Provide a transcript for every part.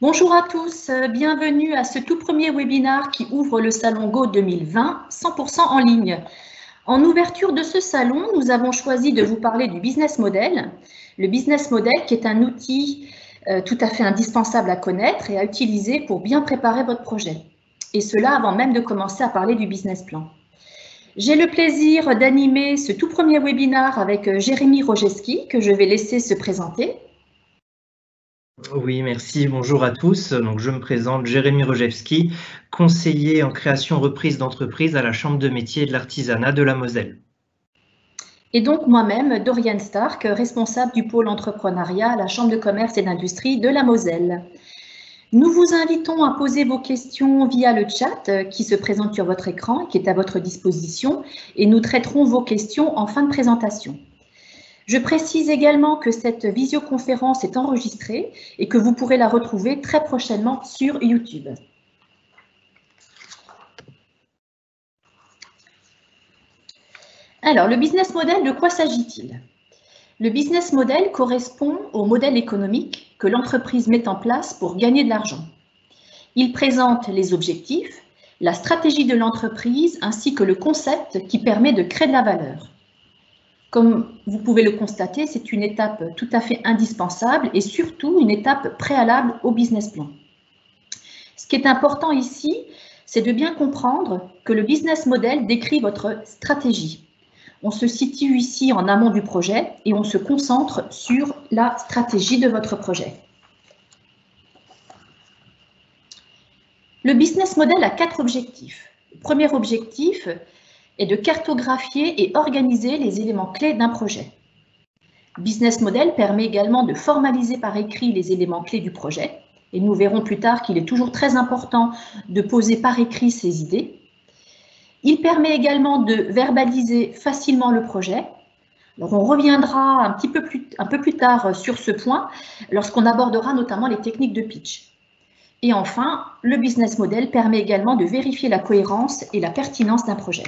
Bonjour à tous, bienvenue à ce tout premier webinaire qui ouvre le Salon Go 2020 100% en ligne. En ouverture de ce salon, nous avons choisi de vous parler du business model. Le business model qui est un outil tout à fait indispensable à connaître et à utiliser pour bien préparer votre projet. Et cela avant même de commencer à parler du business plan. J'ai le plaisir d'animer ce tout premier webinaire avec Jérémy Rojeski, que je vais laisser se présenter. Oui, merci. Bonjour à tous. Donc, je me présente, Jérémy Rojewski, conseiller en création reprise d'entreprise à la Chambre de métier et de l'artisanat de la Moselle. Et donc moi-même, Doriane Stark, responsable du pôle entrepreneuriat à la Chambre de commerce et d'industrie de la Moselle. Nous vous invitons à poser vos questions via le chat qui se présente sur votre écran, qui est à votre disposition, et nous traiterons vos questions en fin de présentation. Je précise également que cette visioconférence est enregistrée et que vous pourrez la retrouver très prochainement sur YouTube. Alors, le business model, de quoi s'agit-il? Le business model correspond au modèle économique que l'entreprise met en place pour gagner de l'argent. Il présente les objectifs, la stratégie de l'entreprise ainsi que le concept qui permet de créer de la valeur. Comme vous pouvez le constater, c'est une étape tout à fait indispensable et surtout une étape préalable au business plan. Ce qui est important ici, c'est de bien comprendre que le business model décrit votre stratégie. On se situe ici en amont du projet et on se concentre sur la stratégie de votre projet. Le business model a 4 objectifs. Le premier objectif est de cartographier et organiser les éléments clés d'un projet. Le business model permet également de formaliser par écrit les éléments clés du projet. Et nous verrons plus tard qu'il est toujours très important de poser par écrit ses idées. Il permet également de verbaliser facilement le projet. Alors on reviendra un peu plus tard sur ce point lorsqu'on abordera notamment les techniques de pitch. Et enfin, le business model permet également de vérifier la cohérence et la pertinence d'un projet.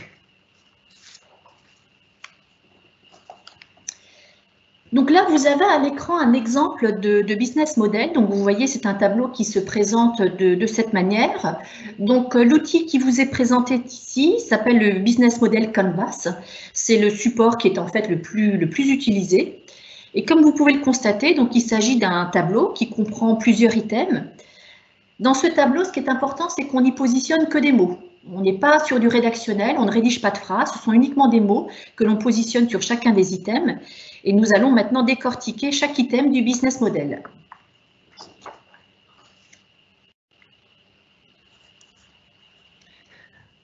Donc là, vous avez à l'écran un exemple de business model. Donc vous voyez, c'est un tableau qui se présente de cette manière. Donc l'outil qui vous est présenté ici s'appelle le business model Canvas. C'est le support qui est en fait le plus utilisé. Et comme vous pouvez le constater, donc il s'agit d'un tableau qui comprend plusieurs items. Dans ce tableau, ce qui est important, c'est qu'on n'y positionne que des mots. On n'est pas sur du rédactionnel, on ne rédige pas de phrases, ce sont uniquement des mots que l'on positionne sur chacun des items. Et nous allons maintenant décortiquer chaque item du business model.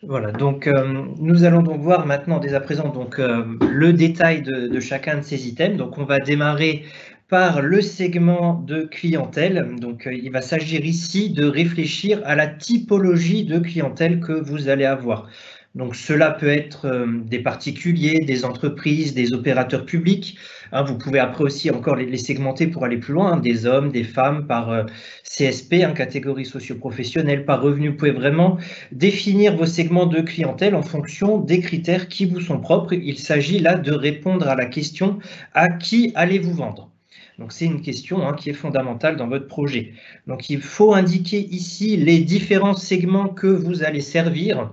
Voilà, donc nous allons donc voir maintenant dès à présent donc, le détail de chacun de ces items. Donc on va démarrer par le segment de clientèle. Donc il va s'agir ici de réfléchir à la typologie de clientèle que vous allez avoir. Donc cela peut être des particuliers, des entreprises, des opérateurs publics. Hein, vous pouvez après aussi encore les segmenter pour aller plus loin, hein, des hommes, des femmes par CSP, hein, catégorie socio-professionnelle, par revenu. Vous pouvez vraiment définir vos segments de clientèle en fonction des critères qui vous sont propres. Il s'agit là de répondre à la question « à qui allez-vous vendre ?» Donc c'est une question qui est fondamentale dans votre projet. Donc il faut indiquer ici les différents segments que vous allez servir.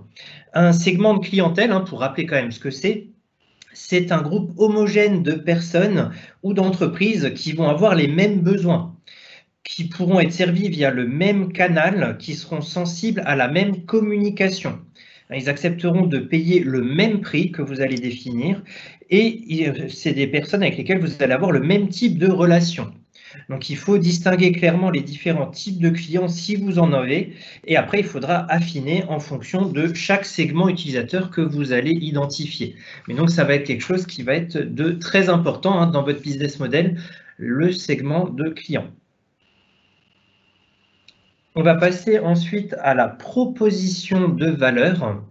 Un segment de clientèle, pour rappeler quand même ce que c'est un groupe homogène de personnes ou d'entreprises qui vont avoir les mêmes besoins, qui pourront être servis via le même canal, qui seront sensibles à la même communication. Ils accepteront de payer le même prix que vous allez définir et c'est des personnes avec lesquelles vous allez avoir le même type de relation. Donc, il faut distinguer clairement les différents types de clients si vous en avez et après, il faudra affiner en fonction de chaque segment utilisateur que vous allez identifier. Mais donc, ça va être quelque chose qui va être de très important dans votre business model, le segment de clients. On va passer ensuite à la proposition de valeur.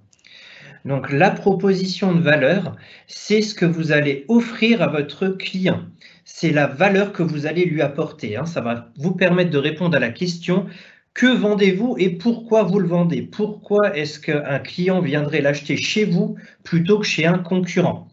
Donc, la proposition de valeur, c'est ce que vous allez offrir à votre client. C'est la valeur que vous allez lui apporter. Ça va vous permettre de répondre à la question « Que vendez-vous et pourquoi vous le vendez ?» Pourquoi est-ce qu'un client viendrait l'acheter chez vous plutôt que chez un concurrent ?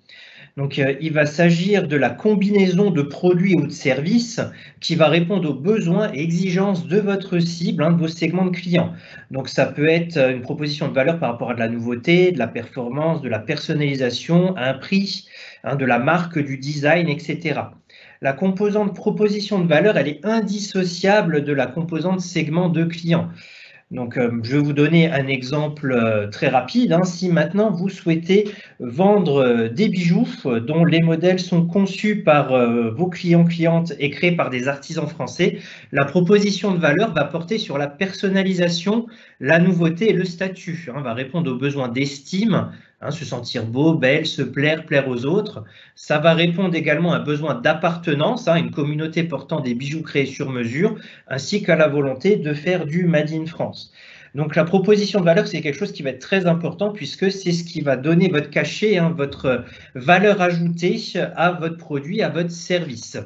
Donc, il va s'agir de la combinaison de produits ou de services qui va répondre aux besoins et exigences de votre cible, de vos segments de clients. Donc, ça peut être une proposition de valeur par rapport à de la nouveauté, de la performance, de la personnalisation, un prix, de la marque, du design, etc. La composante proposition de valeur, elle est indissociable de la composante segment de clients. Donc, je vais vous donner un exemple très rapide. Si maintenant vous souhaitez vendre des bijoux dont les modèles sont conçus par vos clients-clientes et créés par des artisans français, la proposition de valeur va porter sur la personnalisation, la nouveauté et le statut. Va répondre aux besoins d'estime, se sentir beau, belle, se plaire, plaire aux autres. Ça va répondre également à un besoin d'appartenance, une communauté portant des bijoux créés sur mesure, ainsi qu'à la volonté de faire du Made in France. Donc la proposition de valeur, c'est quelque chose qui va être très important puisque c'est ce qui va donner votre cachet, votre valeur ajoutée à votre produit, à votre service.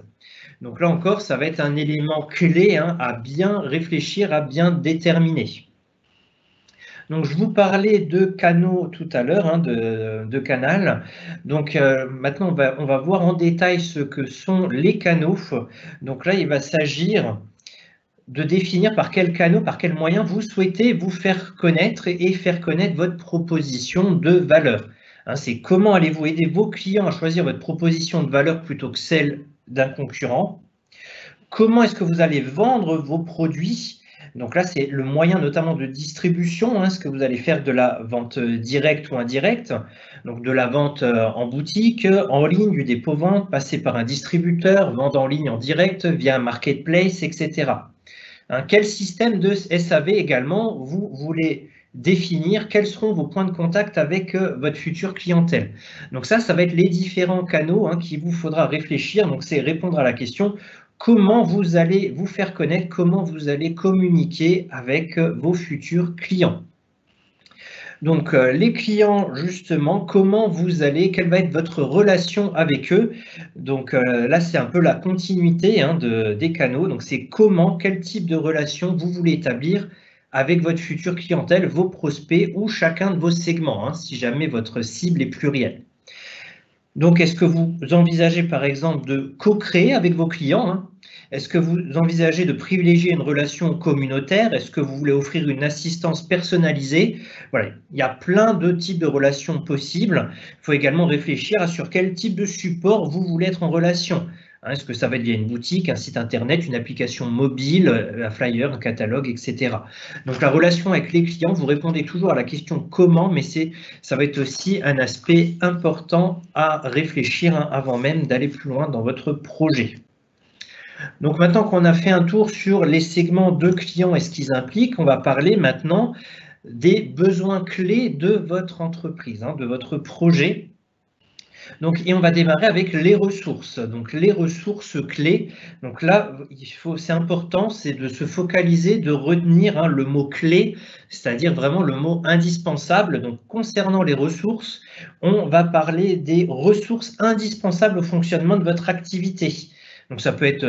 Donc là encore, ça va être un élément clé à bien réfléchir, à bien déterminer. Donc, je vous parlais de canaux tout à l'heure, de canal. Donc, maintenant, on va voir en détail ce que sont les canaux. Donc là, il va s'agir de définir par quel canal, par quel moyen vous souhaitez vous faire connaître et faire connaître votre proposition de valeur. C'est comment allez-vous aider vos clients à choisir votre proposition de valeur plutôt que celle d'un concurrent. Comment est-ce que vous allez vendre vos produits? Donc là, c'est le moyen notamment de distribution, ce que vous allez faire de la vente directe ou indirecte, donc de la vente en boutique, en ligne, du dépôt-vente, passer par un distributeur, vente en ligne en direct, via un marketplace, etc. Quel système de SAV également vous voulez définir? Quels seront vos points de contact avec votre future clientèle? Donc ça va être les différents canaux qu'il vous faudra réfléchir. Donc c'est répondre à la question comment vous allez vous faire connaître, comment vous allez communiquer avec vos futurs clients. Donc, les clients, justement, quelle va être votre relation avec eux? Donc, là, c'est un peu la continuité des canaux. Donc, c'est quel type de relation vous voulez établir avec votre future clientèle, vos prospects ou chacun de vos segments, si jamais votre cible est plurielle. Donc, est-ce que vous envisagez, par exemple, de co-créer avec vos clients? Est-ce que vous envisagez de privilégier une relation communautaire? Est-ce que vous voulez offrir une assistance personnalisée? Voilà, il y a plein de types de relations possibles. Il faut également réfléchir sur quel type de support vous voulez être en relation. Est-ce que ça va être via une boutique, un site internet, une application mobile, un flyer, un catalogue, etc. Donc la relation avec les clients, vous répondez toujours à la question comment, mais ça va être aussi un aspect important à réfléchir avant même d'aller plus loin dans votre projet. Donc maintenant qu'on a fait un tour sur les segments de clients et ce qu'ils impliquent, on va parler maintenant des besoins clés de votre entreprise, de votre projet. Donc, et on va démarrer avec les ressources. Donc, les ressources clés. Donc là, c'est important, c'est de se focaliser, de retenir le mot clé, c'est-à-dire vraiment le mot indispensable. Donc, concernant les ressources, on va parler des ressources indispensables au fonctionnement de votre activité. Donc, ça peut être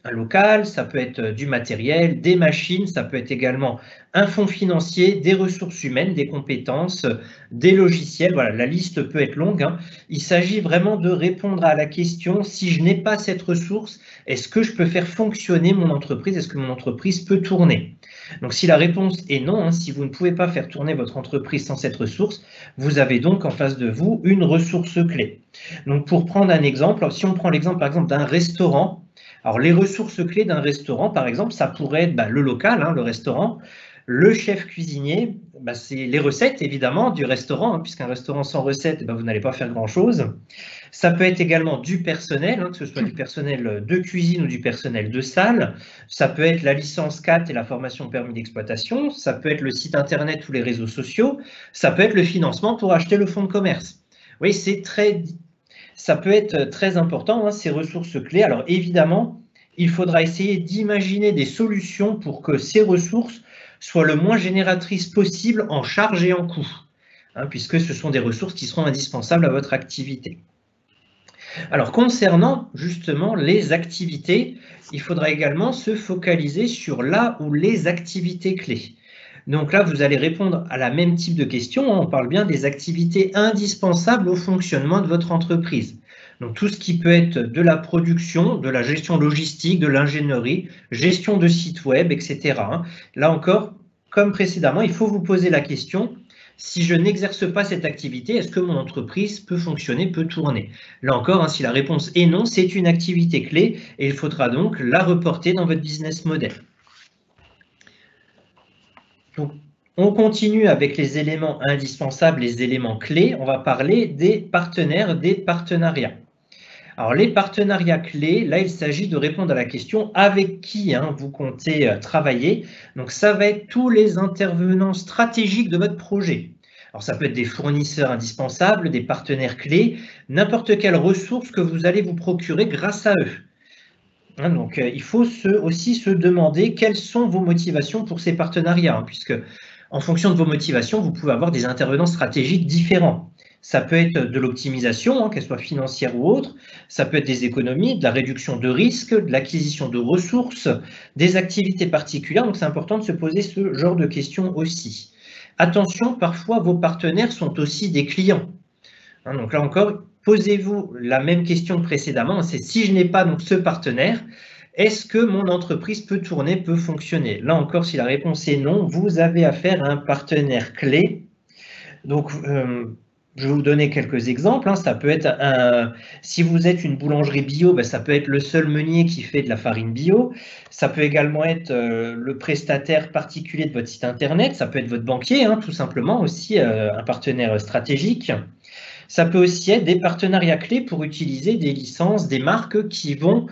un local, ça peut être du matériel, des machines, ça peut être également un fonds financier, des ressources humaines, des compétences, des logiciels. Voilà, la liste peut être longue. Il s'agit vraiment de répondre à la question, si je n'ai pas cette ressource, est-ce que je peux faire fonctionner mon entreprise? Est-ce que mon entreprise peut tourner? Donc, si la réponse est non, si vous ne pouvez pas faire tourner votre entreprise sans cette ressource, vous avez donc en face de vous une ressource clé. Donc, pour prendre un exemple, si on prend l'exemple par exemple d'un restaurant, alors les ressources clés d'un restaurant, par exemple, ça pourrait être le local, le restaurant, le chef cuisinier, c'est les recettes évidemment du restaurant, puisqu'un restaurant sans recettes, vous n'allez pas faire grand-chose. Ça peut être également du personnel, que ce soit du personnel de cuisine ou du personnel de salle. Ça peut être la licence 4 et la formation permis d'exploitation. Ça peut être le site internet ou les réseaux sociaux. Ça peut être le financement pour acheter le fonds de commerce. Oui, ça peut être très important, ces ressources clés. Alors évidemment, il faudra essayer d'imaginer des solutions pour que ces ressources soient le moins génératrices possible en charge et en coût, puisque ce sont des ressources qui seront indispensables à votre activité. Alors, concernant justement les activités, il faudra également se focaliser sur là où les activités clés. Donc là, vous allez répondre à la même type de question. On parle bien des activités indispensables au fonctionnement de votre entreprise. Donc tout ce qui peut être de la production, de la gestion logistique, de l'ingénierie, gestion de sites web, etc. Là encore, comme précédemment, il faut vous poser la question, si je n'exerce pas cette activité, est-ce que mon entreprise peut fonctionner, peut tourner? Là encore, si la réponse est non, c'est une activité clé et il faudra donc la reporter dans votre business model. Donc, on continue avec les éléments indispensables, les éléments clés. On va parler des partenaires, des partenariats. Alors, les partenariats clés, là, il s'agit de répondre à la question avec qui vous comptez travailler. Donc, ça va être tous les intervenants stratégiques de votre projet. Alors, ça peut être des fournisseurs indispensables, des partenaires clés, n'importe quelle ressource que vous allez vous procurer grâce à eux. Donc, il faut aussi se demander quelles sont vos motivations pour ces partenariats, puisque en fonction de vos motivations, vous pouvez avoir des intervenants stratégiques différents. Ça peut être de l'optimisation, qu'elle soit financière ou autre, ça peut être des économies, de la réduction de risques, de l'acquisition de ressources, des activités particulières, donc c'est important de se poser ce genre de questions aussi. Attention, parfois vos partenaires sont aussi des clients. Donc là encore, posez-vous la même question que précédemment, c'est si je n'ai pas donc ce partenaire, est-ce que mon entreprise peut tourner, peut fonctionner? Là encore, si la réponse est non, vous avez affaire à un partenaire clé. Donc, je vais vous donner quelques exemples. Ça peut être, si vous êtes une boulangerie bio, ça peut être le seul meunier qui fait de la farine bio. Ça peut également être le prestataire particulier de votre site internet. Ça peut être votre banquier, tout simplement, aussi un partenaire stratégique. Ça peut aussi être des partenariats clés pour utiliser des licences, des marques qui vont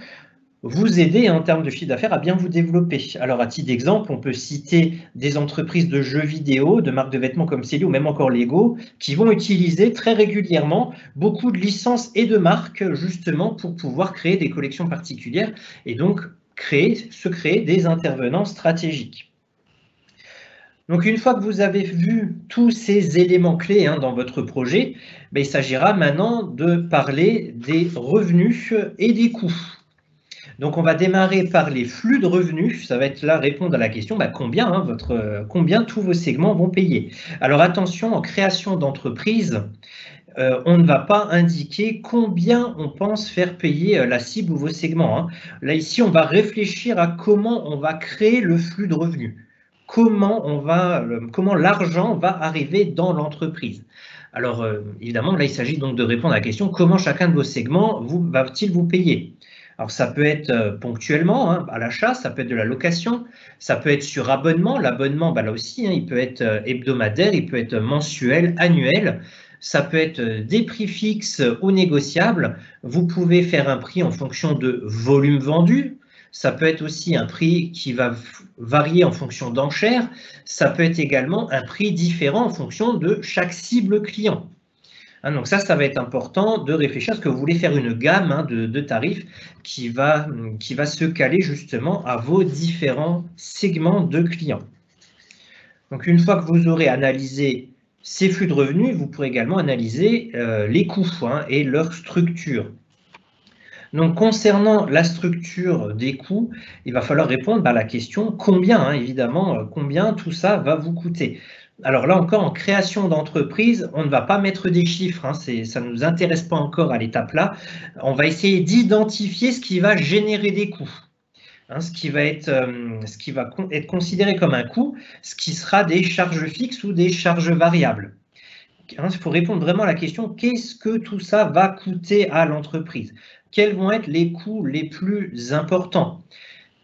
vous aider en termes de chiffre d'affaires à bien vous développer. Alors, à titre d'exemple, on peut citer des entreprises de jeux vidéo, de marques de vêtements comme Célie ou même encore Lego, qui vont utiliser très régulièrement beaucoup de licences et de marques, justement, pour pouvoir créer des collections particulières et donc se créer des intervenants stratégiques. Donc, une fois que vous avez vu tous ces éléments clés dans votre projet, il s'agira maintenant de parler des revenus et des coûts. Donc, on va démarrer par les flux de revenus. Ça va être là répondre à la question combien tous vos segments vont payer. Alors, attention, en création d'entreprise, on ne va pas indiquer combien on pense faire payer la cible ou vos segments. Là, ici, on va réfléchir à comment on va créer le flux de revenus. Comment l'argent va arriver dans l'entreprise. Alors, évidemment, là, il s'agit donc de répondre à la question comment chacun de vos segments va-t-il vous payer? Alors, ça peut être ponctuellement à l'achat, ça peut être de la location, ça peut être sur abonnement. L'abonnement, là aussi, il peut être hebdomadaire, il peut être mensuel, annuel. Ça peut être des prix fixes ou négociables. Vous pouvez faire un prix en fonction de volume vendu. Ça peut être aussi un prix qui va varier en fonction d'enchères. Ça peut être également un prix différent en fonction de chaque cible client. Donc ça va être important de réfléchir à ce que vous voulez faire une gamme de tarifs qui va se caler justement à vos différents segments de clients. Donc une fois que vous aurez analysé ces flux de revenus, vous pourrez également analyser les coûts et leur structure. Donc, concernant la structure des coûts, il va falloir répondre à la question combien, évidemment, combien tout ça va vous coûter. Alors là encore, en création d'entreprise, on ne va pas mettre des chiffres, ça ne nous intéresse pas encore à l'étape là. On va essayer d'identifier ce qui va générer des coûts. Ce qui va être considéré comme un coût, ce qui sera des charges fixes ou des charges variables. Il faut répondre vraiment à la question qu'est-ce que tout ça va coûter à l'entreprise? Quels vont être les coûts les plus importants?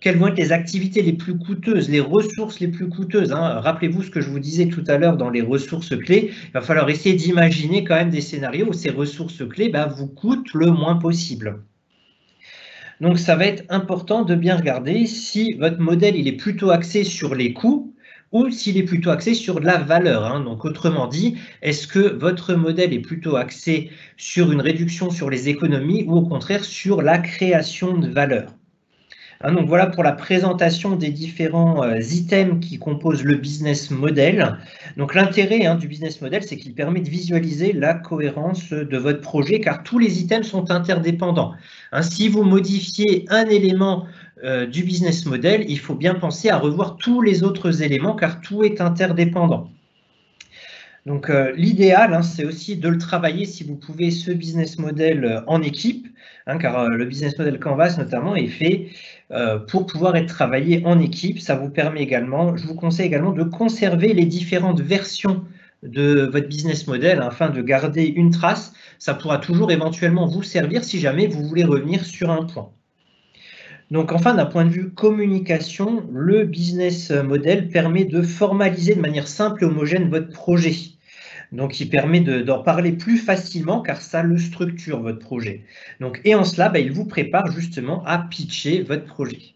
Quelles vont être les activités les plus coûteuses, les ressources les plus coûteuses? Rappelez-vous ce que je vous disais tout à l'heure dans les ressources clés. Il va falloir essayer d'imaginer quand même des scénarios où ces ressources clés vous coûtent le moins possible. Donc, ça va être important de bien regarder si votre modèle il est plutôt axé sur les coûts ou s'il est plutôt axé sur de la valeur. Donc, autrement dit, est-ce que votre modèle est plutôt axé sur une réduction sur les économies ou au contraire sur la création de valeur? Donc, voilà pour la présentation des différents items qui composent le business model. Donc, l'intérêt du business model, c'est qu'il permet de visualiser la cohérence de votre projet car tous les items sont interdépendants. Si vous modifiez un élément du business model, il faut bien penser à revoir tous les autres éléments car tout est interdépendant. Donc l'idéal, hein, c'est aussi de le travailler si vous pouvez ce business model en équipe, hein, car le business model Canvas notamment est fait pour pouvoir être travaillé en équipe. Ça vous permet également, je vous conseille également de conserver les différentes versions de votre business model afin de garder une trace. Ça pourra toujours éventuellement vous servir si jamais vous voulez revenir sur un point. Donc enfin, d'un point de vue communication, le business model permet de formaliser de manière simple et homogène votre projet. Donc, il permet d'en parler plus facilement car ça le structure, votre projet. Donc, et en cela, il vous prépare justement à pitcher votre projet.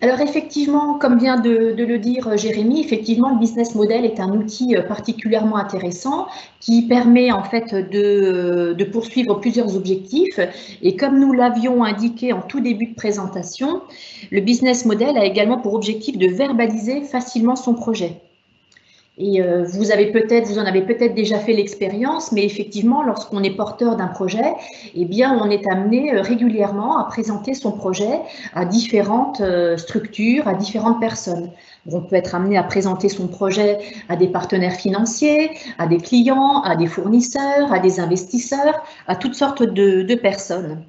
Alors effectivement, comme vient de le dire Jérémy, effectivement, le business model est un outil particulièrement intéressant qui permet en fait de poursuivre plusieurs objectifs. Et comme nous l'avions indiqué en tout début de présentation, le business model a également pour objectif de verbaliser facilement son projet. Et vous en avez peut-être déjà fait l'expérience, mais effectivement, lorsqu'on est porteur d'un projet, eh bien, on est amené régulièrement à présenter son projet à différentes structures, à différentes personnes. On peut être amené à présenter son projet à des partenaires financiers, à des clients, à des fournisseurs, à des investisseurs, à toutes sortes de personnes.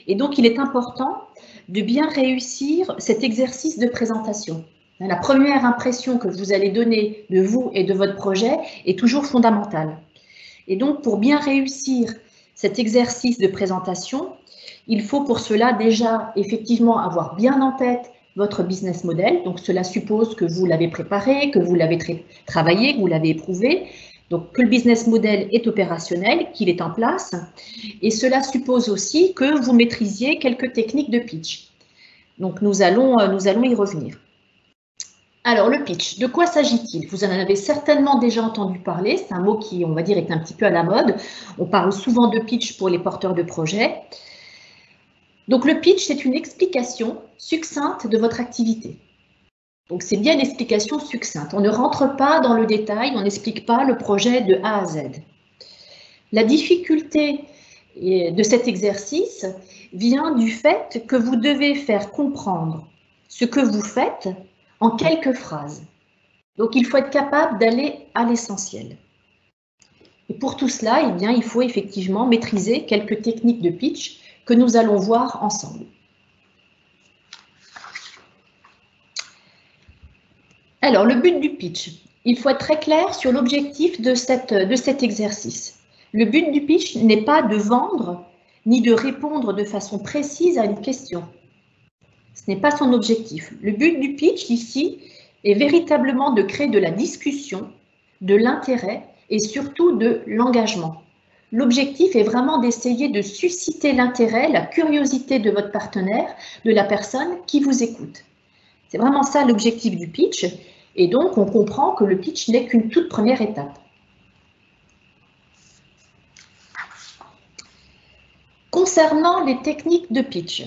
Et donc, il est important de bien réussir cet exercice de présentation. La première impression que vous allez donner de vous et de votre projet est toujours fondamentale. Et donc, pour bien réussir cet exercice de présentation, il faut pour cela déjà effectivement avoir bien en tête votre business model. Donc, cela suppose que vous l'avez préparé, que vous l'avez travaillé, que vous l'avez éprouvé. Donc, que le business model est opérationnel, qu'il est en place. Et cela suppose aussi que vous maîtrisiez quelques techniques de pitch. Donc, nous allons y revenir. Alors, le pitch, de quoi s'agit-il? Vous en avez certainement déjà entendu parler, c'est un mot qui, on va dire, est un petit peu à la mode. On parle souvent de pitch pour les porteurs de projets. Donc, le pitch, c'est une explication succincte de votre activité. Donc, c'est bien une explication succincte. On ne rentre pas dans le détail, on n'explique pas le projet de A à Z. La difficulté de cet exercice vient du fait que vous devez faire comprendre ce que vous faites en quelques phrases. Donc, il faut être capable d'aller à l'essentiel. Et pour tout cela, eh bien, il faut effectivement maîtriser quelques techniques de pitch que nous allons voir ensemble. Alors, le but du pitch. Il faut être très clair sur l'objectif de cet exercice. Le but du pitch n'est pas de vendre ni de répondre de façon précise à une question. Ce n'est pas son objectif. Le but du pitch ici est véritablement de créer de la discussion, de l'intérêt et surtout de l'engagement. L'objectif est vraiment d'essayer de susciter l'intérêt, la curiosité de votre partenaire, de la personne qui vous écoute. C'est vraiment ça l'objectif du pitch. Et donc, on comprend que le pitch n'est qu'une toute première étape. Concernant les techniques de pitch,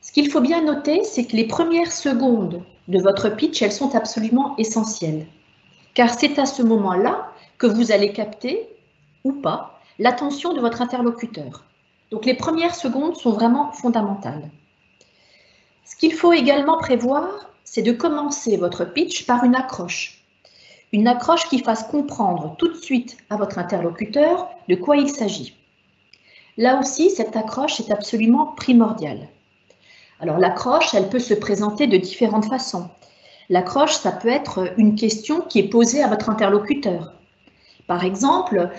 ce qu'il faut bien noter, c'est que les premières secondes de votre pitch, elles sont absolument essentielles. Car c'est à ce moment-là que vous allez capter, ou pas, l'attention de votre interlocuteur. Donc les premières secondes sont vraiment fondamentales. Ce qu'il faut également prévoir, c'est de commencer votre pitch par une accroche. Une accroche qui fasse comprendre tout de suite à votre interlocuteur de quoi il s'agit. Là aussi, cette accroche est absolument primordiale. Alors l'accroche, elle peut se présenter de différentes façons. L'accroche, ça peut être une question qui est posée à votre interlocuteur. Par exemple,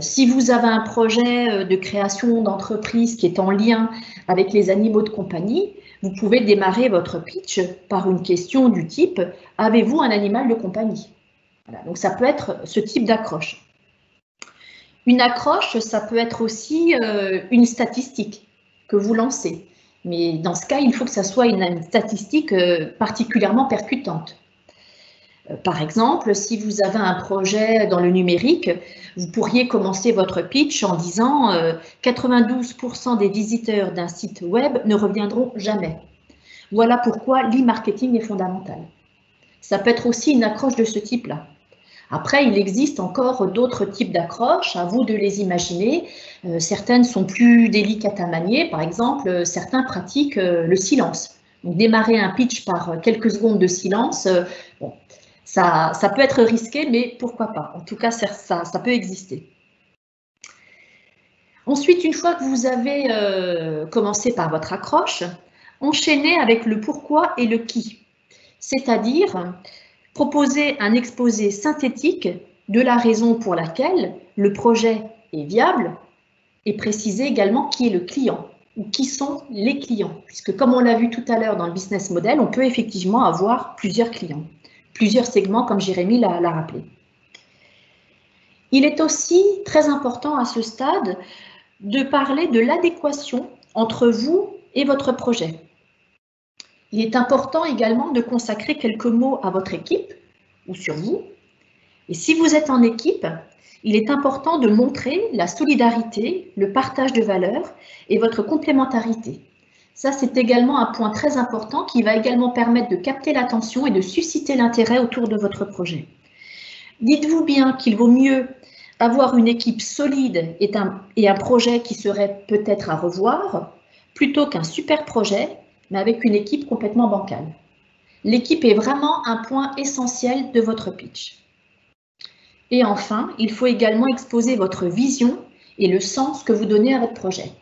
si vous avez un projet de création d'entreprise qui est en lien avec les animaux de compagnie, vous pouvez démarrer votre pitch par une question du type « Avez-vous un animal de compagnie ?» Voilà, donc ça peut être ce type d'accroche. Une accroche, ça peut être aussi une statistique que vous lancez. Mais dans ce cas, il faut que ça soit une statistique particulièrement percutante. Par exemple, si vous avez un projet dans le numérique, vous pourriez commencer votre pitch en disant 92% des visiteurs d'un site web ne reviendront jamais. Voilà pourquoi l'e-marketing est fondamental. Ça peut être aussi une accroche de ce type-là. Après, il existe encore d'autres types d'accroches, à vous de les imaginer. Certaines sont plus délicates à manier, par exemple, certains pratiquent le silence. Donc, démarrer un pitch par quelques secondes de silence, bon, ça peut être risqué, mais pourquoi pas? En tout cas, ça peut exister. Ensuite, une fois que vous avez commencé par votre accroche, enchaînez avec le pourquoi et le qui, c'est-à-dire proposer un exposé synthétique de la raison pour laquelle le projet est viable et préciser également qui est le client ou qui sont les clients, puisque comme on l'a vu tout à l'heure dans le business model, on peut effectivement avoir plusieurs clients, plusieurs segments comme Jérémy l'a rappelé. Il est aussi très important à ce stade de parler de l'adéquation entre vous et votre projet. Il est important également de consacrer quelques mots à votre équipe ou sur vous. Et si vous êtes en équipe, il est important de montrer la solidarité, le partage de valeurs et votre complémentarité. Ça, c'est également un point très important qui va également permettre de capter l'attention et de susciter l'intérêt autour de votre projet. Dites-vous bien qu'il vaut mieux avoir une équipe solide et un projet qui serait peut-être à revoir, plutôt qu'un super projet, mais avec une équipe complètement bancale. L'équipe est vraiment un point essentiel de votre pitch. Et enfin, il faut également exposer votre vision et le sens que vous donnez à votre projet.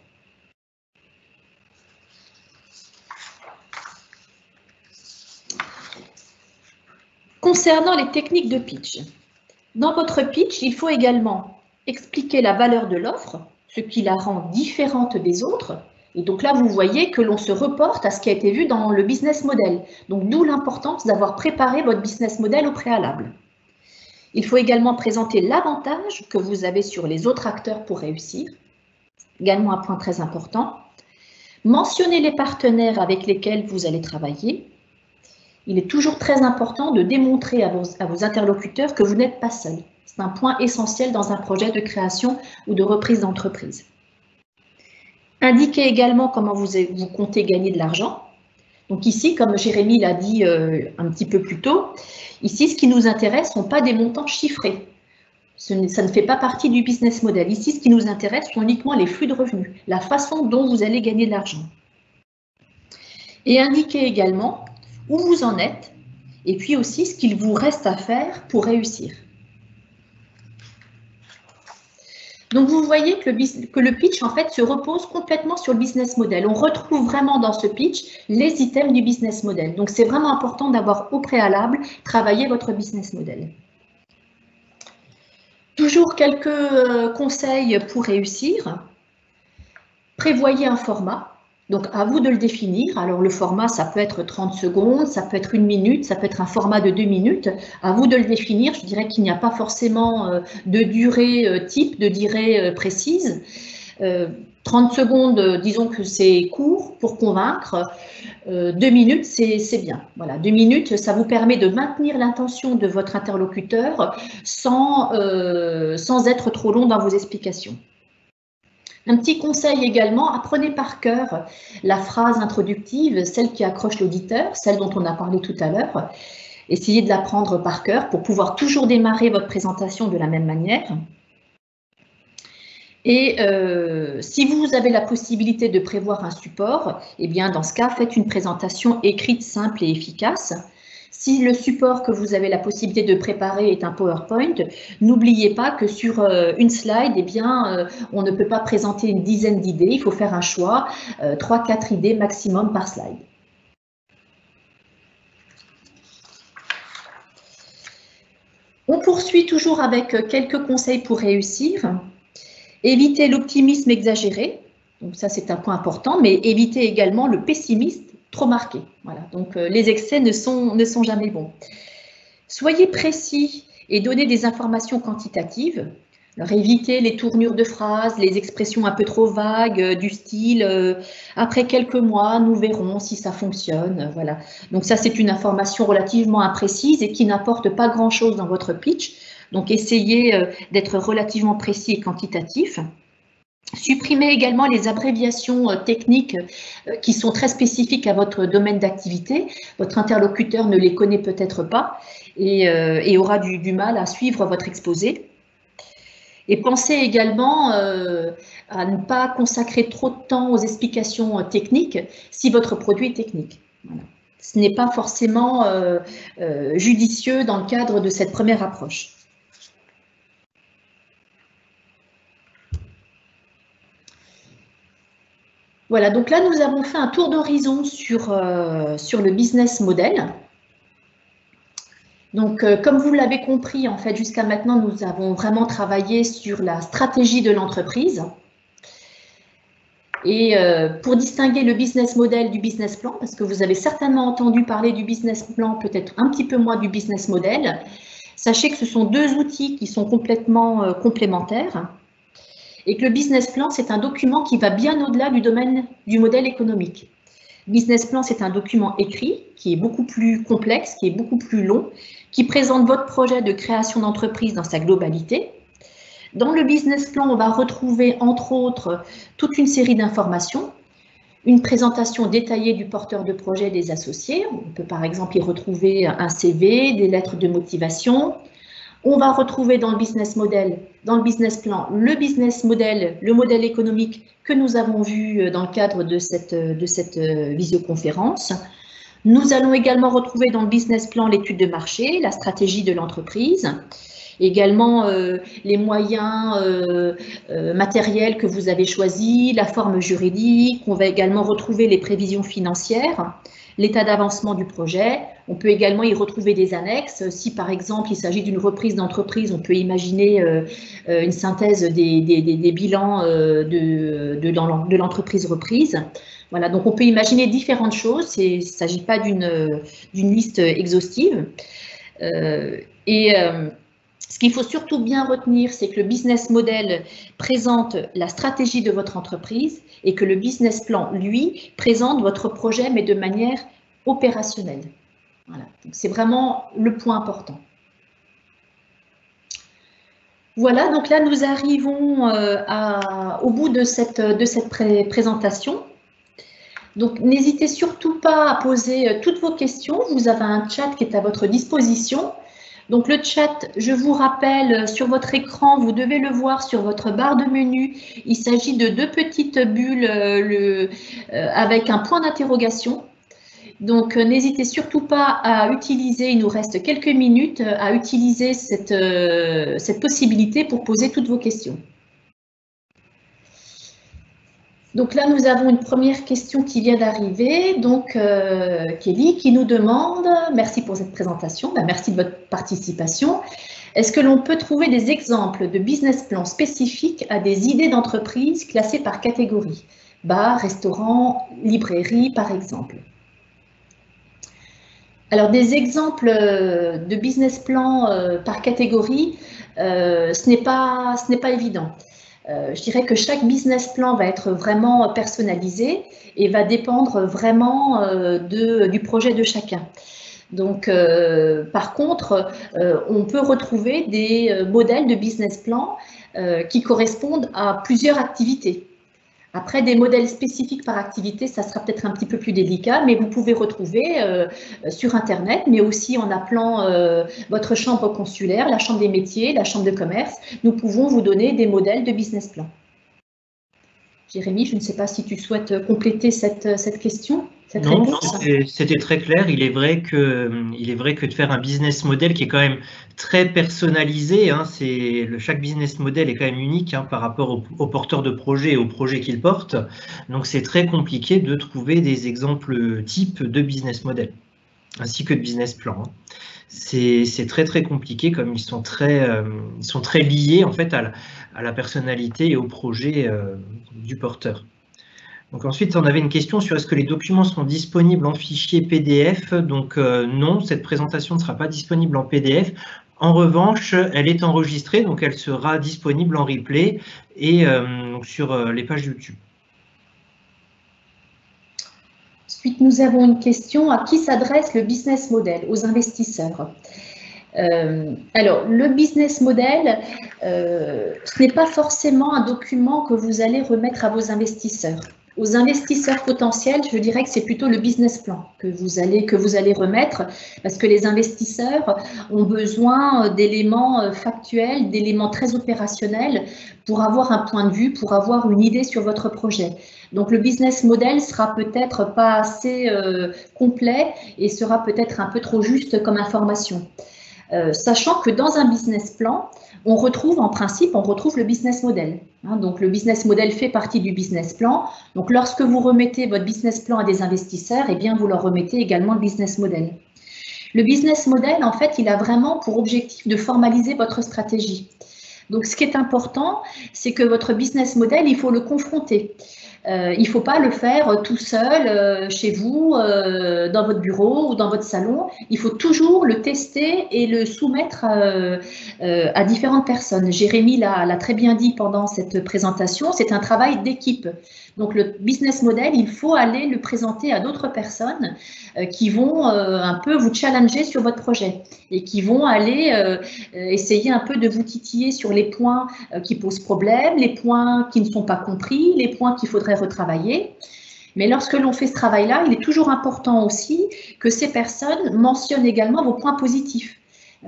Concernant les techniques de pitch, dans votre pitch, il faut également expliquer la valeur de l'offre, ce qui la rend différente des autres. Et donc là, vous voyez que l'on se reporte à ce qui a été vu dans le business model. Donc d'où l'importance d'avoir préparé votre business model au préalable. Il faut également présenter l'avantage que vous avez sur les autres acteurs pour réussir. Également un point très important. Mentionner les partenaires avec lesquels vous allez travailler. Il est toujours très important de démontrer à vos interlocuteurs que vous n'êtes pas seul. C'est un point essentiel dans un projet de création ou de reprise d'entreprise. Indiquez également comment vous comptez gagner de l'argent. Donc ici, comme Jérémy l'a dit un petit peu plus tôt, ici, ce qui nous intéresse ne sont pas des montants chiffrés. Ça ne fait pas partie du business model. Ici, ce qui nous intéresse sont uniquement les flux de revenus, la façon dont vous allez gagner de l'argent. Et indiquez également où vous en êtes et puis aussi ce qu'il vous reste à faire pour réussir. Donc, vous voyez que le pitch, en fait, se repose complètement sur le business model. On retrouve vraiment dans ce pitch les items du business model. Donc, c'est vraiment important d'avoir au préalable travaillé votre business model. Toujours quelques conseils pour réussir. Prévoyez un format. Donc, à vous de le définir. Alors, le format, ça peut être 30 secondes, ça peut être 1 minute, ça peut être un format de 2 minutes. À vous de le définir. Je dirais qu'il n'y a pas forcément de durée type, de durée précise. 30 secondes, disons que c'est court pour convaincre. 2 minutes, c'est bien. Voilà, 2 minutes, ça vous permet de maintenir l'intention de votre interlocuteur sans être trop long dans vos explications. Un petit conseil également, apprenez par cœur la phrase introductive, celle qui accroche l'auditeur, celle dont on a parlé tout à l'heure. Essayez de l'apprendre par cœur pour pouvoir toujours démarrer votre présentation de la même manière. Et si vous avez la possibilité de prévoir un support, eh bien dans ce cas, faites une présentation écrite simple et efficace. Si le support que vous avez la possibilité de préparer est un PowerPoint, n'oubliez pas que sur une slide, eh bien, on ne peut pas présenter une dizaine d'idées, il faut faire un choix, 3-4 idées maximum par slide. On poursuit toujours avec quelques conseils pour réussir. Évitez l'optimisme exagéré, donc ça c'est un point important, mais évitez également le pessimisme trop marqué. Voilà, donc les excès ne sont jamais bons. Soyez précis et donnez des informations quantitatives. Alors, évitez les tournures de phrases, les expressions un peu trop vagues du style après quelques mois, nous verrons si ça fonctionne. Voilà. Donc ça, c'est une information relativement imprécise et qui n'apporte pas grand-chose dans votre pitch. Donc essayez d'être relativement précis et quantitatif. Supprimez également les abréviations techniques qui sont très spécifiques à votre domaine d'activité. Votre interlocuteur ne les connaît peut-être pas et aura du mal à suivre votre exposé. Et pensez également à ne pas consacrer trop de temps aux explications techniques si votre produit est technique. Voilà. Ce n'est pas forcément judicieux dans le cadre de cette première approche. Voilà, donc là, nous avons fait un tour d'horizon sur le business model. Donc, comme vous l'avez compris, en fait, jusqu'à maintenant, nous avons vraiment travaillé sur la stratégie de l'entreprise. Et pour distinguer le business model du business plan, parce que vous avez certainement entendu parler du business plan, peut-être un petit peu moins du business model, sachez que ce sont deux outils qui sont complètement complémentaires. Et que le business plan, c'est un document qui va bien au-delà du domaine du modèle économique. Business plan, c'est un document écrit qui est beaucoup plus complexe, qui est beaucoup plus long, qui présente votre projet de création d'entreprise dans sa globalité. Dans le business plan, on va retrouver, entre autres, toute une série d'informations, une présentation détaillée du porteur de projet et des associés. On peut par exemple y retrouver un CV, des lettres de motivation. On va retrouver dans le business model, dans le business plan, le business model, le modèle économique que nous avons vu dans le cadre de cette visioconférence. Nous allons également retrouver dans le business plan l'étude de marché, la stratégie de l'entreprise, également les moyens matériels que vous avez choisis, la forme juridique. On va également retrouver les prévisions financières, l'état d'avancement du projet. On peut également y retrouver des annexes. Si par exemple il s'agit d'une reprise d'entreprise, on peut imaginer une synthèse des bilans de l'entreprise reprise. Voilà, donc on peut imaginer différentes choses. Il ne s'agit pas d'une liste exhaustive. Ce qu'il faut surtout bien retenir, c'est que le business model présente la stratégie de votre entreprise et que le business plan, lui, présente votre projet, mais de manière opérationnelle. Voilà. C'est vraiment le point important. Voilà, donc là, nous arrivons au bout de cette présentation. Donc, n'hésitez surtout pas à poser toutes vos questions. Vous avez un chat qui est à votre disposition. Donc, le chat, je vous rappelle, sur votre écran, vous devez le voir sur votre barre de menu. Il s'agit de deux petites bulles avec un point d'interrogation. Donc, n'hésitez surtout pas à utiliser, il nous reste quelques minutes, à utiliser cette possibilité pour poser toutes vos questions. Donc là, nous avons une première question qui vient d'arriver. Donc, Kelly qui nous demande, merci pour cette présentation, merci de votre participation. Est-ce que l'on peut trouver des exemples de business plans spécifiques à des idées d'entreprise classées par catégorie? Bar, restaurant, librairie, par exemple. Alors, des exemples de business plans par catégorie, ce n'est pas évident. Je dirais que chaque business plan va être vraiment personnalisé et va dépendre vraiment du projet de chacun. Donc, par contre, on peut retrouver des modèles de business plan qui correspondent à plusieurs activités. Après, des modèles spécifiques par activité, ça sera peut-être un petit peu plus délicat, mais vous pouvez retrouver sur Internet, mais aussi en appelant votre chambre consulaire, la chambre des métiers, la chambre de commerce. Nous pouvons vous donner des modèles de business plan. Jérémy, je ne sais pas si tu souhaites compléter cette question, cette réponse. C'était très clair. Il est vrai que de faire un business model qui est quand même très personnalisé, hein, chaque business model est quand même unique par rapport au porteur de projet et au projet qu'il porte. Donc c'est très compliqué de trouver des exemples types de business model, ainsi que de business plan. Hein. C'est très très compliqué, comme ils sont très liés en fait à la personnalité et au projet du porteur. Donc ensuite, on avait une question sur est-ce que les documents sont disponibles en fichier PDF. Donc non, cette présentation ne sera pas disponible en PDF. En revanche, elle est enregistrée, donc elle sera disponible en replay et sur les pages YouTube. Ensuite, nous avons une question. À qui s'adresse le business model? Aux investisseurs. Alors, le business model, ce n'est pas forcément un document que vous allez remettre à vos investisseurs. Aux investisseurs potentiels, je dirais que c'est plutôt le business plan que vous allez remettre, parce que les investisseurs ont besoin d'éléments factuels, d'éléments très opérationnels pour avoir un point de vue, pour avoir une idée sur votre projet. Donc le business model sera peut-être pas assez complet et sera peut-être un peu trop juste comme information. Sachant que dans un business plan, on retrouve le business model. Donc le business model fait partie du business plan. Donc lorsque vous remettez votre business plan à des investisseurs, eh bien vous leur remettez également le business model. Le business model, en fait, il a vraiment pour objectif de formaliser votre stratégie. Donc ce qui est important, c'est que votre business model, il faut le confronter. Il ne faut pas le faire tout seul chez vous, dans votre bureau ou dans votre salon. Il faut toujours le tester et le soumettre à différentes personnes. Jérémy l'a très bien dit pendant cette présentation, c'est un travail d'équipe. Donc le business model, il faut aller le présenter à d'autres personnes qui vont un peu vous challenger sur votre projet et qui vont aller essayer un peu de vous titiller sur les points qui posent problème, les points qui ne sont pas compris, les points qu'il faudrait retravailler. Mais lorsque l'on fait ce travail-là, il est toujours important aussi que ces personnes mentionnent également vos points positifs.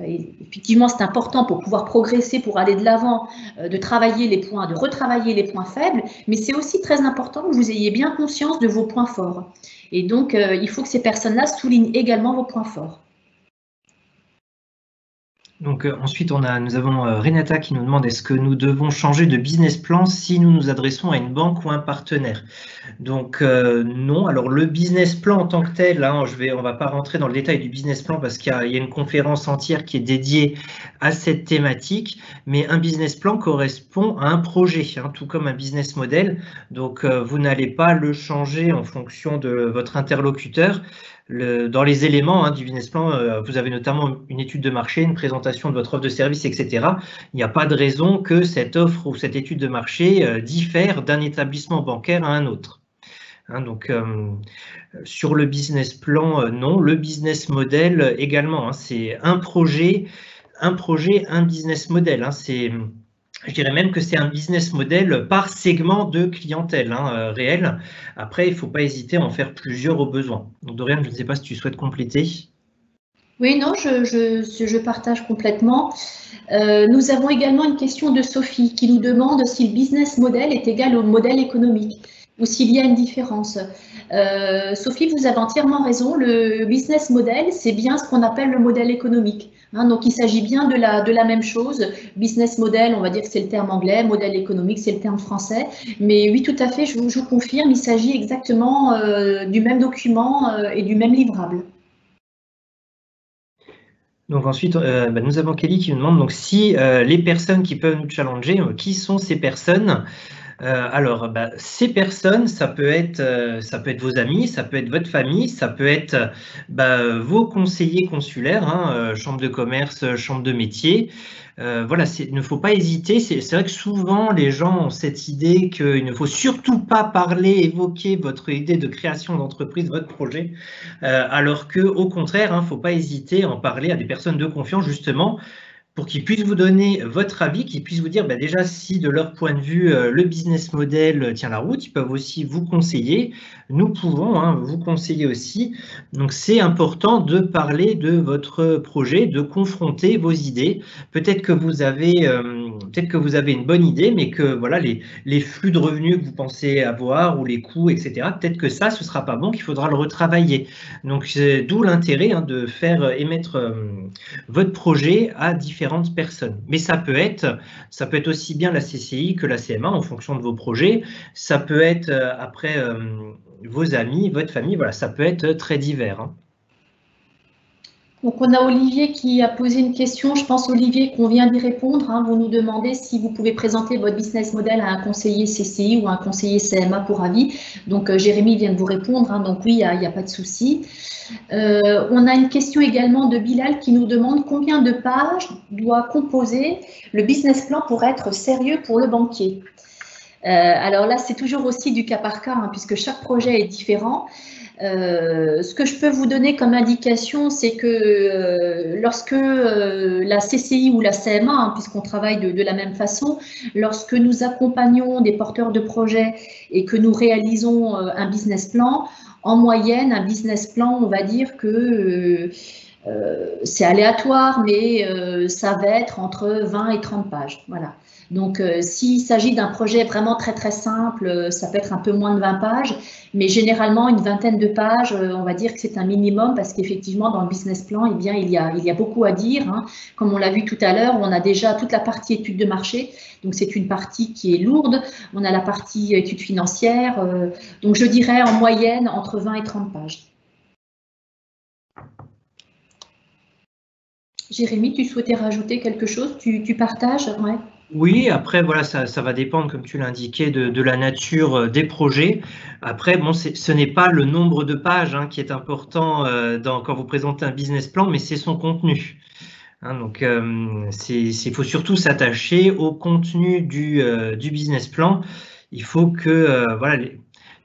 Et effectivement, c'est important pour pouvoir progresser, pour aller de l'avant, de travailler les points, de retravailler les points faibles, mais c'est aussi très important que vous ayez bien conscience de vos points forts. Et donc, il faut que ces personnes-là soulignent également vos points forts. Donc ensuite, nous avons Renata qui nous demande est-ce que nous devons changer de business plan si nous nous adressons à une banque ou un partenaire? Donc non. Alors le business plan en tant que tel, hein, on va pas rentrer dans le détail du business plan parce qu'il y a une conférence entière qui est dédiée à cette thématique, mais un business plan correspond à un projet, hein, tout comme un business model. Donc vous n'allez pas le changer en fonction de votre interlocuteur. Dans les éléments du business plan, vous avez notamment une étude de marché, une présentation de votre offre de service, etc. Il n'y a pas de raison que cette offre ou cette étude de marché diffère d'un établissement bancaire à un autre. Donc, sur le business plan, non. Le business model également, c'est un projet, un business model. Je dirais même que c'est un business model par segment de clientèle réel. Après, il ne faut pas hésiter à en faire plusieurs au besoin. Donc, Doriane, je ne sais pas si tu souhaites compléter. Oui, non, je partage complètement. Nous avons également une question de Sophie qui nous demande si le business model est égal au modèle économique ou s'il y a une différence. Sophie, vous avez entièrement raison. Le business model, c'est bien ce qu'on appelle le modèle économique. Donc, il s'agit bien de la même chose. Business model, on va dire que c'est le terme anglais. Modèle économique, c'est le terme français. Mais oui, tout à fait, je vous confirme, il s'agit exactement du même document et du même livrable. Donc ensuite, nous avons Kelly qui nous demande donc si les personnes qui peuvent nous challenger, qui sont ces personnes? Alors, ces personnes, ça peut être vos amis, ça peut être votre famille, ça peut être vos conseillers consulaires, chambre de commerce, chambre de métier. Voilà, il ne faut pas hésiter. C'est vrai que souvent, les gens ont cette idée qu'il ne faut surtout pas parler, évoquer votre idée de création d'entreprise, votre projet, alors qu'au contraire, il ne faut pas hésiter à en parler à des personnes de confiance, justement, pour qu'ils puissent vous donner votre avis, qu'ils puissent vous dire déjà si de leur point de vue le business model tient la route, ils peuvent aussi vous conseiller. Nous pouvons vous conseiller aussi. Donc c'est important de parler de votre projet, de confronter vos idées. Peut-être que vous avez une bonne idée, mais que voilà les flux de revenus que vous pensez avoir ou les coûts, etc. Peut-être que ça, ce sera pas bon, qu'il faudra le retravailler. Donc c'est d'où l'intérêt de faire émettre votre projet à différentes personnes. Mais ça peut être aussi bien la CCI que la CMA en fonction de vos projets. Ça peut être après vos amis, votre famille, voilà, ça peut être très divers. Donc, on a Olivier qui a posé une question. Je pense, Olivier, qu'on vient d'y répondre. Vous nous demandez si vous pouvez présenter votre business model à un conseiller CCI ou un conseiller CMA pour avis. Donc, Jérémy vient de vous répondre. Donc, oui, il n'y a pas de souci. On a une question également de Bilal qui nous demande combien de pages doit composer le business plan pour être sérieux pour le banquier. Alors là, c'est toujours aussi du cas par cas, hein, puisque chaque projet est différent. Ce que je peux vous donner comme indication, c'est que lorsque la CCI ou la CMA, hein, puisqu'on travaille de la même façon, lorsque nous accompagnons des porteurs de projets et que nous réalisons un business plan, en moyenne, un business plan, on va dire que c'est aléatoire, mais ça va être entre 20 et 30 pages. Voilà. Donc, s'il s'agit d'un projet vraiment très très simple, ça peut être un peu moins de 20 pages, mais généralement une vingtaine de pages, on va dire que c'est un minimum parce qu'effectivement dans le business plan, eh bien, il y a beaucoup à dire, hein. Comme on l'a vu tout à l'heure, on a déjà toute la partie étude de marché, donc c'est une partie qui est lourde. On a la partie étude financière, donc je dirais en moyenne entre 20 et 30 pages. Jérémy, tu souhaitais rajouter quelque chose? Tu partages? Ouais. Oui, après, voilà, ça va dépendre, comme tu l'indiquais, de la nature des projets. Après, bon, ce n'est pas le nombre de pages, hein, qui est important quand vous présentez un business plan, mais c'est son contenu. Hein, donc, il faut surtout s'attacher au contenu du business plan. Il faut que voilà,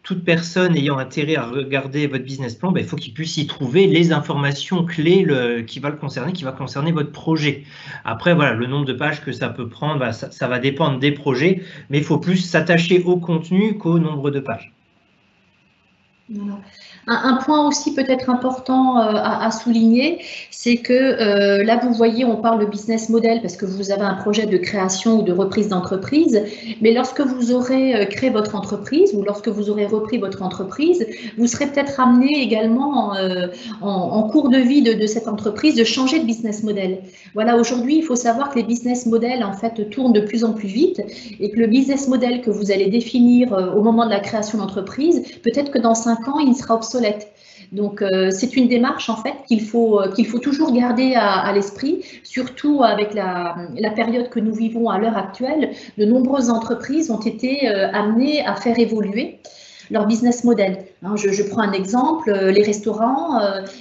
toute personne ayant intérêt à regarder votre business plan, il faut qu'il puisse y trouver les informations clés qui va concerner votre projet. Après, voilà, le nombre de pages que ça peut prendre, ça va dépendre des projets, mais il faut plus s'attacher au contenu qu'au nombre de pages. Voilà. Un point aussi peut-être important à souligner, c'est que là, vous voyez, on parle de business model parce que vous avez un projet de création ou de reprise d'entreprise, mais lorsque vous aurez créé votre entreprise ou lorsque vous aurez repris votre entreprise, vous serez peut-être amené également en cours de vie de cette entreprise de changer de business model. Voilà, aujourd'hui, il faut savoir que les business models, en fait, tournent de plus en plus vite et que le business model que vous allez définir au moment de la création d'entreprise, peut-être que dans 5 ans, il sera obsolète. Donc, c'est une démarche en fait qu'il faut toujours garder à l'esprit, surtout avec la période que nous vivons à l'heure actuelle. De nombreuses entreprises ont été amenées à faire évoluer leur business model. Je prends un exemple, les restaurants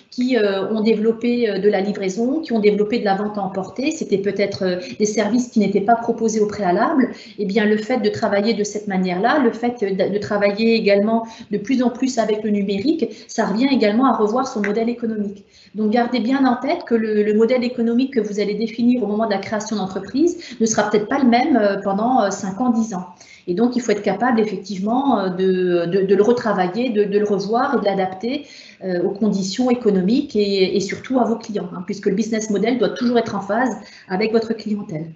qui ont développé de la livraison, qui ont développé de la vente à emporter, c'était peut-être des services qui n'étaient pas proposés au préalable. Eh bien, le fait de travailler de cette manière-là, le fait de travailler également de plus en plus avec le numérique, ça revient également à revoir son modèle économique. Donc, gardez bien en tête que le modèle économique que vous allez définir au moment de la création d'entreprise ne sera peut-être pas le même pendant 5 ans, 10 ans. Et donc, il faut être capable effectivement de le retravailler, de le revoir et de l'adapter aux conditions économiques et surtout à vos clients, hein, puisque le business model doit toujours être en phase avec votre clientèle.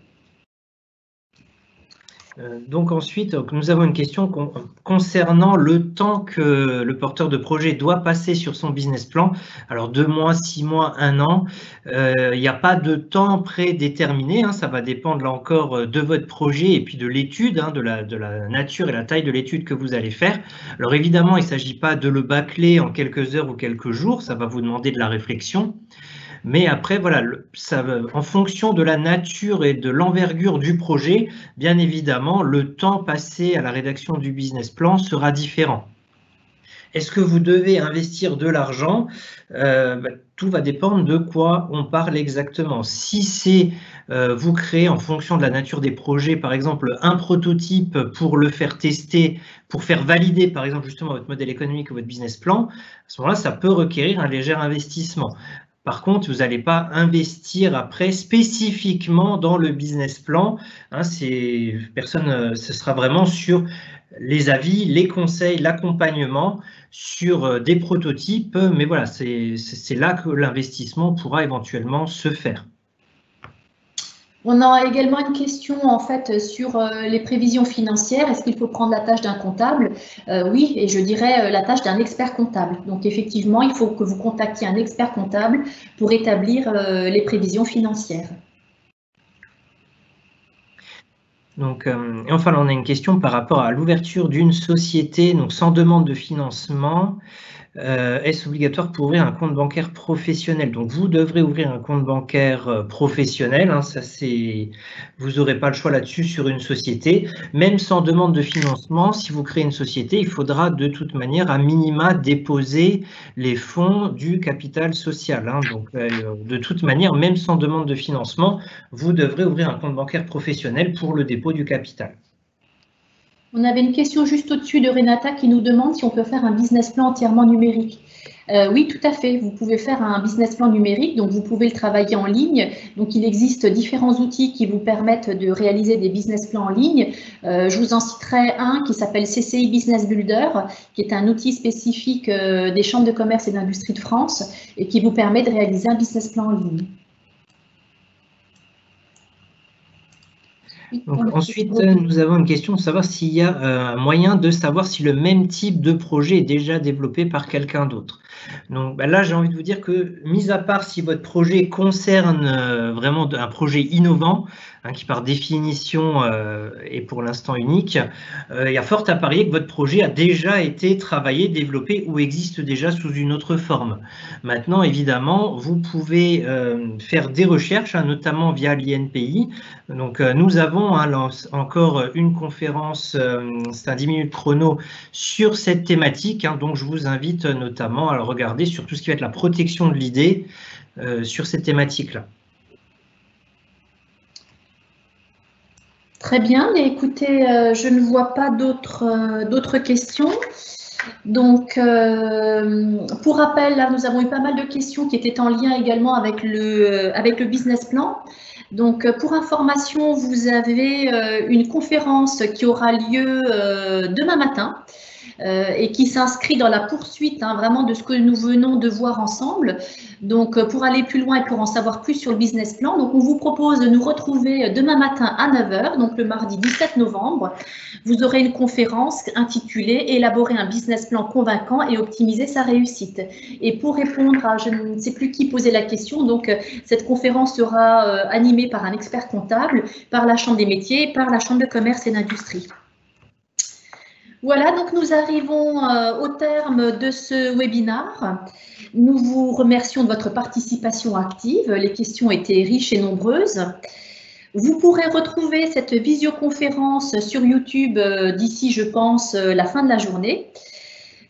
Donc ensuite, nous avons une question concernant le temps que le porteur de projet doit passer sur son business plan. Alors 2 mois, 6 mois, 1 an, il n'y a pas de temps prédéterminé, hein, ça va dépendre là encore de votre projet et puis de l'étude, hein, de la nature et la taille de l'étude que vous allez faire. Alors évidemment, il ne s'agit pas de le bâcler en quelques heures ou quelques jours, ça va vous demander de la réflexion. Mais après, voilà, en fonction de la nature et de l'envergure du projet, bien évidemment, le temps passé à la rédaction du business plan sera différent. Est-ce que vous devez investir de l'argent? Tout va dépendre de quoi on parle exactement. Si c'est vous créez en fonction de la nature des projets, par exemple, un prototype pour le faire tester, pour faire valider, par exemple, justement votre modèle économique ou votre business plan, à ce moment-là, ça peut requérir un léger investissement. Par contre, vous n'allez pas investir après spécifiquement dans le business plan. Hein, ce sera vraiment sur les avis, les conseils, l'accompagnement sur des prototypes. Mais voilà, c'est là que l'investissement pourra éventuellement se faire. On a également une question en fait sur les prévisions financières. Est-ce qu'il faut prendre la tâche d'un comptable? Oui, et je dirais la tâche d'un expert comptable. Donc effectivement, il faut que vous contactiez un expert comptable pour établir les prévisions financières. Donc, et enfin, on a une question par rapport à l'ouverture d'une société, donc sans demande de financement. Est-ce obligatoire pour ouvrir un compte bancaire professionnel? Donc, vous devrez ouvrir un compte bancaire professionnel. Hein, vous n'aurez pas le choix là-dessus sur une société. Même sans demande de financement, si vous créez une société, il faudra de toute manière à minima déposer les fonds du capital social. Hein. Donc, de toute manière, même sans demande de financement, vous devrez ouvrir un compte bancaire professionnel pour le dépôt du capital. On avait une question juste au-dessus de Renata qui nous demande si on peut faire un business plan entièrement numérique. Oui, tout à fait. Vous pouvez faire un business plan numérique, donc vous pouvez le travailler en ligne. Donc il existe différents outils qui vous permettent de réaliser des business plans en ligne. Je vous en citerai un qui s'appelle CCI Business Builder, qui est un outil spécifique des chambres de commerce et d'industrie de France et qui vous permet de réaliser un business plan en ligne. Donc, ensuite, nous avons une question de savoir s'il y a un moyen de savoir si le même type de projet est déjà développé par quelqu'un d'autre. Donc là, j'ai envie de vous dire que, mis à part si votre projet concerne vraiment un projet innovant, qui par définition est pour l'instant unique, il y a fort à parier que votre projet a déjà été travaillé, développé ou existe déjà sous une autre forme. Maintenant, évidemment, vous pouvez faire des recherches, notamment via l'INPI. Donc, nous avons encore une conférence, c'est un 10 minutes chrono sur cette thématique, donc je vous invite notamment à le regarder sur tout ce qui va être la protection de l'idée sur cette thématique-là. Très bien, écoutez, je ne vois pas d'autres questions. Donc, pour rappel, là, nous avons eu pas mal de questions qui étaient en lien également avec le business plan. Donc, pour information, vous avez une conférence qui aura lieu demain matin et qui s'inscrit dans la poursuite vraiment de ce que nous venons de voir ensemble. Donc, pour aller plus loin et pour en savoir plus sur le business plan, donc on vous propose de nous retrouver demain matin à 9 h, donc le mardi 17 novembre. Vous aurez une conférence intitulée « Élaborer un business plan convaincant et optimiser sa réussite ». Et pour répondre à, je ne sais plus qui posait la question, donc cette conférence sera animée par un expert comptable, par la Chambre des métiers, par la Chambre de commerce et d'industrie. Voilà, donc nous arrivons au terme de ce webinaire. Nous vous remercions de votre participation active. Les questions étaient riches et nombreuses. Vous pourrez retrouver cette visioconférence sur YouTube d'ici, je pense, la fin de la journée.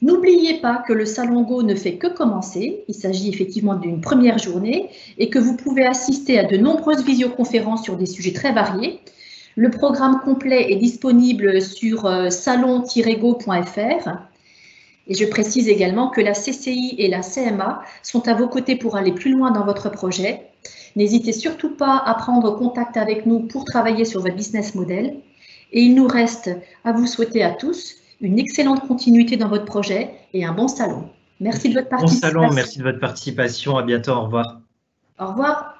N'oubliez pas que le Salon Go ne fait que commencer. Il s'agit effectivement d'une première journée et que vous pouvez assister à de nombreuses visioconférences sur des sujets très variés. Le programme complet est disponible sur salon-go.fr. Et je précise également que la CCI et la CMA sont à vos côtés pour aller plus loin dans votre projet. N'hésitez surtout pas à prendre contact avec nous pour travailler sur votre business model. Et il nous reste à vous souhaiter à tous une excellente continuité dans votre projet et un bon salon. Merci de votre participation. Bon salon, merci de votre participation. À bientôt. Au revoir. Au revoir.